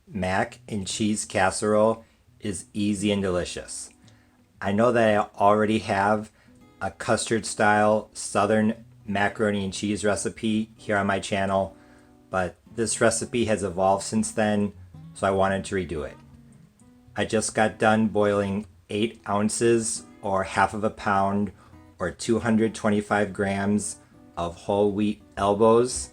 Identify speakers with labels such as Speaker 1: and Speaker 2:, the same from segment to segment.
Speaker 1: mac and cheese casserole is easy and delicious. I know that I already have a custard style southern macaroni and cheese recipe here on my channel, but this recipe has evolved since then, so I wanted to redo it. I just got done boiling 8 ounces or half of a pound or 225 grams of whole wheat elbows.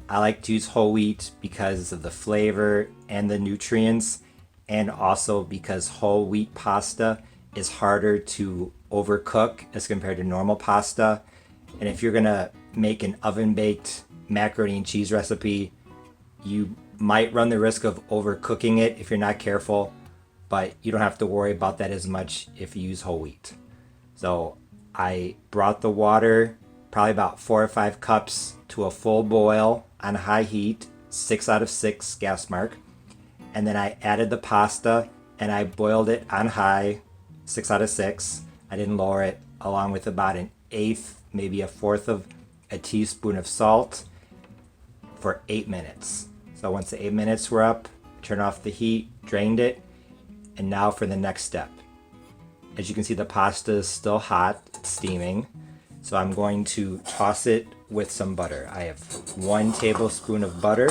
Speaker 1: I like to use whole wheat because of the flavor and the nutrients, and also because whole wheat pasta is harder to overcook as compared to normal pasta. And if you're gonna make an oven baked macaroni and cheese recipe, you might run the risk of overcooking it if you're not careful, but you don't have to worry about that as much if you use whole wheat. So I brought the water, probably about 4 or 5 cups, to a full boil on high heat, 6 out of 6 gas mark. And then I added the pasta and I boiled it on high, 6 out of 6. I didn't lower it, along with about an eighth, maybe a fourth of a teaspoon of salt for 8 minutes. So once the 8 minutes were up, turned off the heat, drained it, and now for the next step. As you can see, the pasta is still hot, it's steaming. So I'm going to toss it with some butter. I have 1 tablespoon of butter.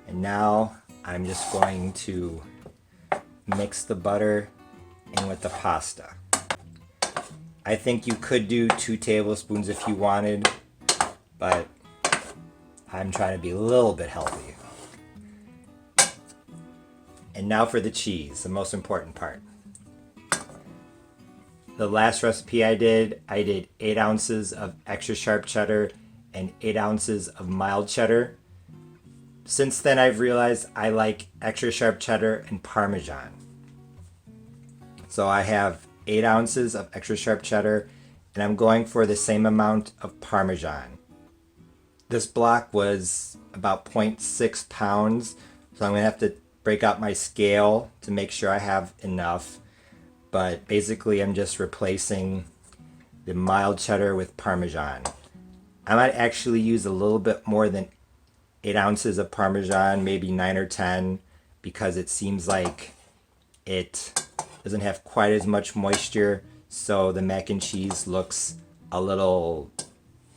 Speaker 1: And now I'm just going to mix the butter in with the pasta. I think you could do 2 tablespoons if you wanted, but I'm trying to be a little bit healthy. And now for the cheese, the most important part. The last recipe I did 8 ounces of extra sharp cheddar and 8 ounces of mild cheddar. Since then, I've realized I like extra sharp cheddar and Parmesan. So I have 8 ounces of extra sharp cheddar, and I'm going for the same amount of Parmesan. This block was about 0.6 pounds, so I'm going to have to break out my scale to make sure I have enough. But basically, I'm just replacing the mild cheddar with Parmesan. I might actually use a little bit more than 8 ounces of Parmesan, maybe 9 or 10, because it seems like it doesn't have quite as much moisture, so the mac and cheese looks a little,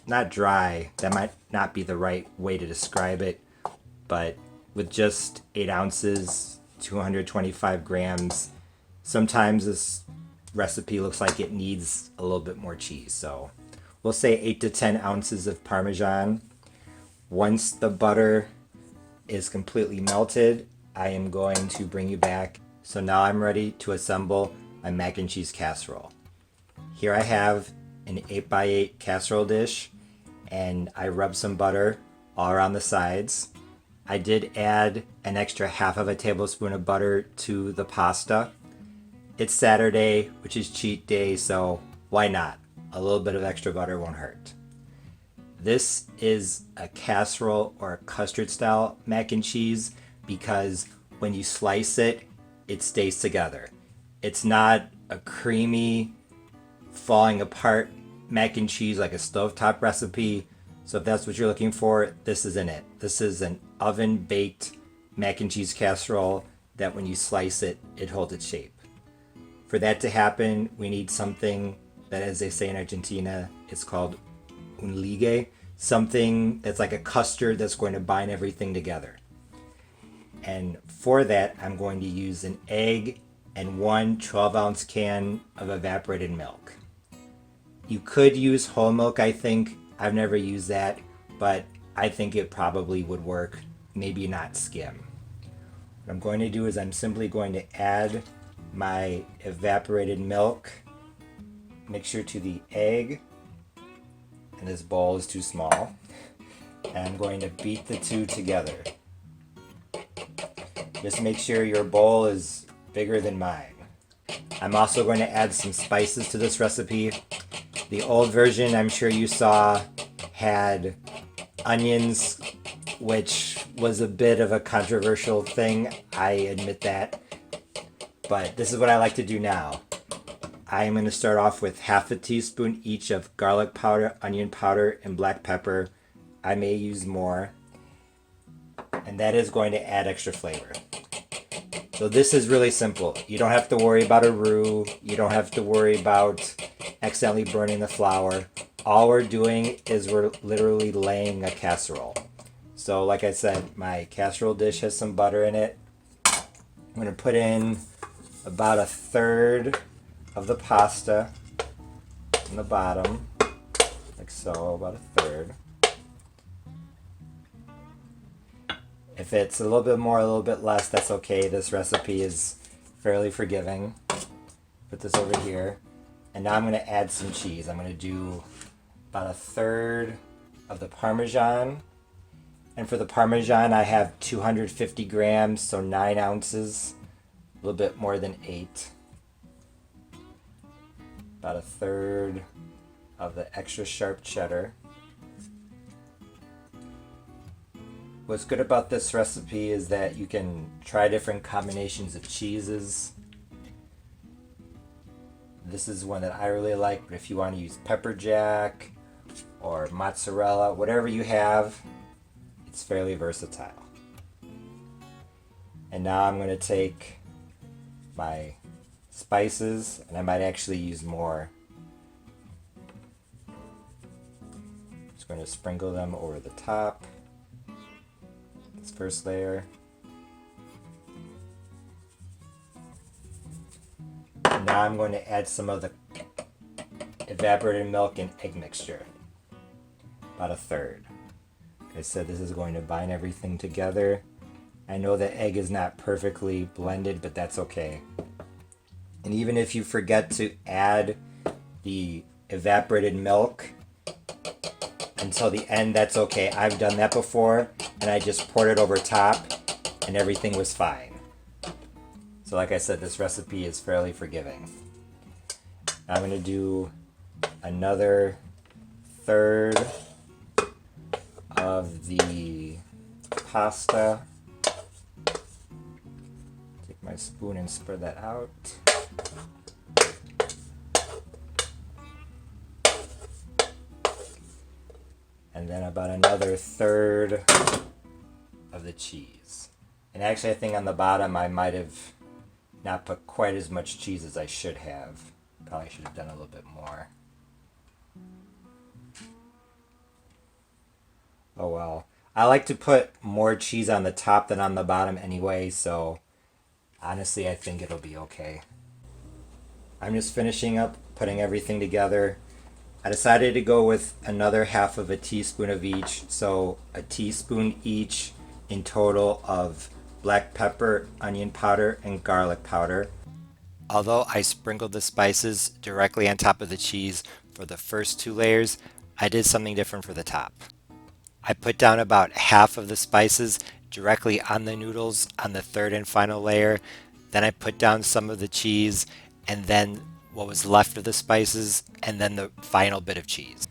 Speaker 1: not dry, that might not be the right way to describe it, but with just 8 ounces, 225 grams, sometimes this recipe looks like it needs a little bit more cheese. So we'll say 8 to 10 ounces of Parmesan. Once the butter is completely melted, I am going to bring you back. So now I'm ready to assemble my mac and cheese casserole. Here I have an 8x8 casserole dish, and I rubbed some butter all around the sides. I did add an extra half of a tablespoon of butter to the pasta. It's Saturday, which is cheat day, so why not? A little bit of extra butter won't hurt. This is a casserole or a custard style mac and cheese because when you slice it, it stays together. It's not a creamy, falling apart mac and cheese like a stovetop recipe. So if that's what you're looking for, this isn't it. This is an oven baked mac and cheese casserole that when you slice it, it holds its shape. For that to happen, we need something that, as they say in Argentina, it's called un ligue, something that's like a custard that's going to bind everything together. And for that, I'm going to use an egg and 1 12-ounce can of evaporated milk. You could use whole milk, I think. I've never used that, but I think it probably would work, maybe not skim. What I'm going to do is I'm simply going to add my evaporated milk mixture to the egg, and this bowl is too small, and I'm going to beat the two together. Just make sure your bowl is bigger than mine. I'm also going to add some spices to this recipe. The old version, I'm sure you saw, had onions, which was a bit of a controversial thing, I admit that. But this is what I like to do now. I'm going to start off with half a teaspoon each of garlic powder, onion powder, and black pepper. I may use more. and that is going to add extra flavor. So this is really simple. You don't have to worry about a roux. You don't have to worry about accidentally burning the flour. All we're doing is we're literally laying a casserole. So like I said, my casserole dish has some butter in it. I'm going to put in about 1/3 of the pasta in the bottom, like so, about 1/3. If it's a little bit more, a little bit less, that's okay. This recipe is fairly forgiving. Put this over here. And now I'm going to add some cheese. I'm going to do about 1/3 of the Parmesan. And for the Parmesan, I have 250 grams, so 9 ounces. A little bit more than 8. About 1/3 of the extra sharp cheddar. What's good about this recipe is that you can try different combinations of cheeses. This is one that I really like, but if you want to use pepper jack or mozzarella, whatever you have, it's fairly versatile. And now I'm going to take my spices, and I might actually use more. Just going to sprinkle them over the top. This first layer. And now I'm going to add some of the evaporated milk and egg mixture. About 1/3. Like I said, this is going to bind everything together. I know the egg is not perfectly blended, but that's okay. And even if you forget to add the evaporated milk until the end, that's okay. I've done that before, and I just poured it over top, and everything was fine. So like I said, this recipe is fairly forgiving. I'm going to do another 1/3 of the pasta. Take my spoon and spread that out. And then about another 1/3 of the cheese. And actually I think on the bottom I might have not put quite as much cheese as I should have. Probably should have done a little bit more. Oh well. I like to put more cheese on the top than on the bottom anyway, so honestly I think it'll be okay. I'm just finishing up putting everything together. I decided to go with another 1/2 teaspoon of each, so a teaspoon each in total of black pepper, onion powder, and garlic powder. Although I sprinkled the spices directly on top of the cheese for the first 2 layers, I did something different for the top. I put down about 1/2 of the spices directly on the noodles on the 3rd and final layer. Then I put down some of the cheese, and then what was left of the spices, and then the final bit of cheese.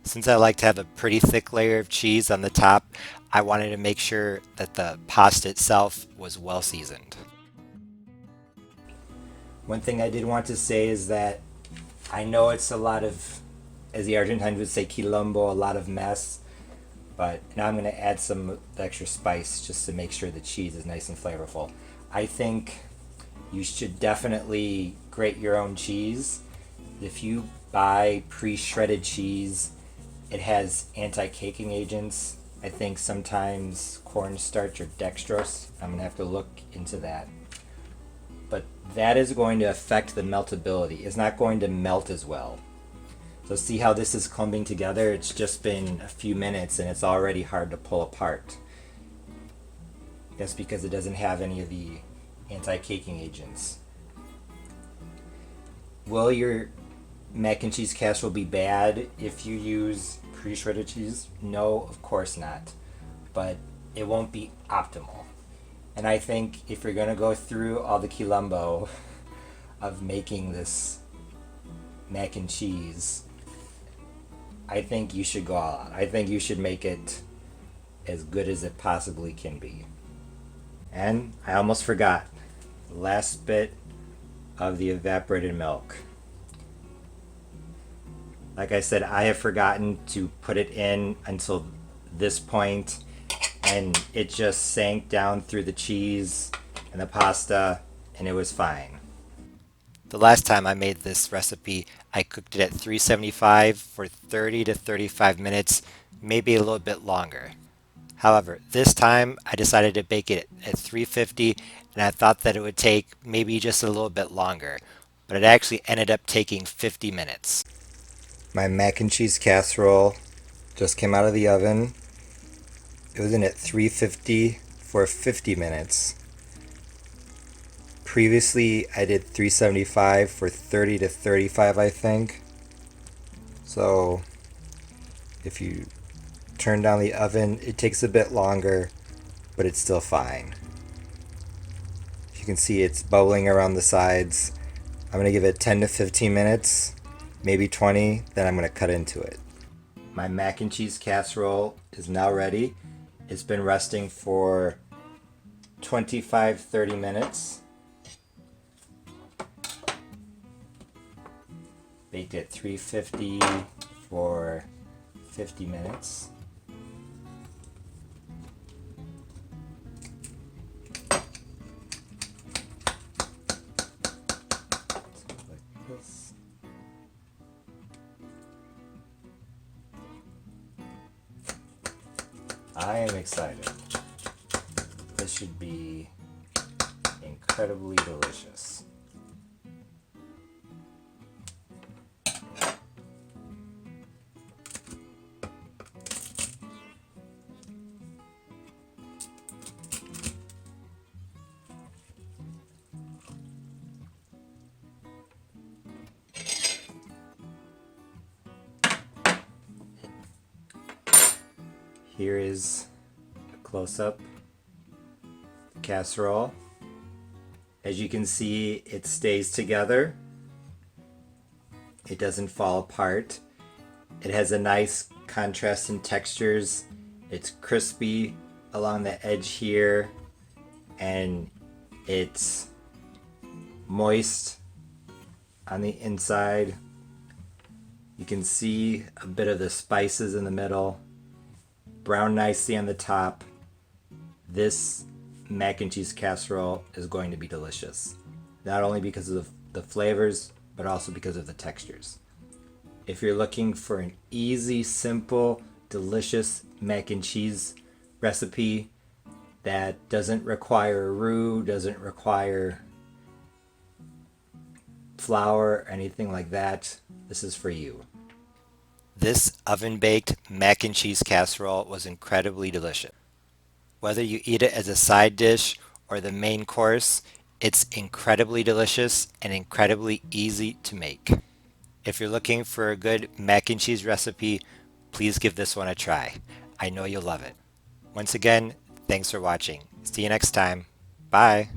Speaker 1: Since I like to have a pretty thick layer of cheese on the top, I wanted to make sure that the pasta itself was well seasoned. One thing I did want to say is that I know it's a lot of, as the Argentines would say, quilombo, a lot of mess, but now I'm going to add some extra spice just to make sure the cheese is nice and flavorful. I think you should definitely grate your own cheese. If you buy pre-shredded cheese, it has anti-caking agents. I think sometimes cornstarch or dextrose. I'm going to have to look into that. But that is going to affect the meltability. It's not going to melt as well. So see how this is clumping together? It's just been a few minutes and it's already hard to pull apart. That's because it doesn't have any of the anti-caking agents. Will your mac and cheese casserole be bad if you use pre-shredded cheese? No, of course not. But it won't be optimal. And I think if you're going to go through all the quilombo of making this mac and cheese, I think you should go all out. I think you should make it as good as it possibly can be. And I almost forgot. The last bit of the evaporated milk. Like I said, I have forgotten to put it in until this point, and it just sank down through the cheese and the pasta, and it was fine. The last time I made this recipe, I cooked it at 375 for 30 to 35 minutes, maybe a little bit longer. However, this time I decided to bake it at 350, and I thought that it would take maybe just a little bit longer, but it actually ended up taking 50 minutes. My mac and cheese casserole just came out of the oven. It was in at 350 for 50 minutes. Previously, I did 375 for 30 to 35, I think. So, if you turn down the oven, it takes a bit longer, but it's still fine. You can see it's bubbling around the sides. I'm going to give it 10 to 15 minutes, maybe 20, then I'm going to cut into it. My mac and cheese casserole is now ready. It's been resting for 25-30 minutes. Baked at 350 for 50 minutes. Like this. I am excited. This should be incredibly delicious. Here is a close-up casserole. As you can see, it stays together. It doesn't fall apart. It has a nice contrast in textures. It's crispy along the edge here, and it's moist on the inside. You can see a bit of the spices in the middle. Brown nicely on the top. This mac and cheese casserole is going to be delicious. Not only because of the flavors, but also because of the textures. If you're looking for an easy, simple, delicious mac and cheese recipe that doesn't require a roux, doesn't require flour, or anything like that, this is for you. This oven-baked mac and cheese casserole was incredibly delicious. Whether you eat it as a side dish or the main course, it's incredibly delicious and incredibly easy to make. If you're looking for a good mac and cheese recipe, please give this one a try. I know you'll love it. Once again, thanks for watching. See you next time. Bye.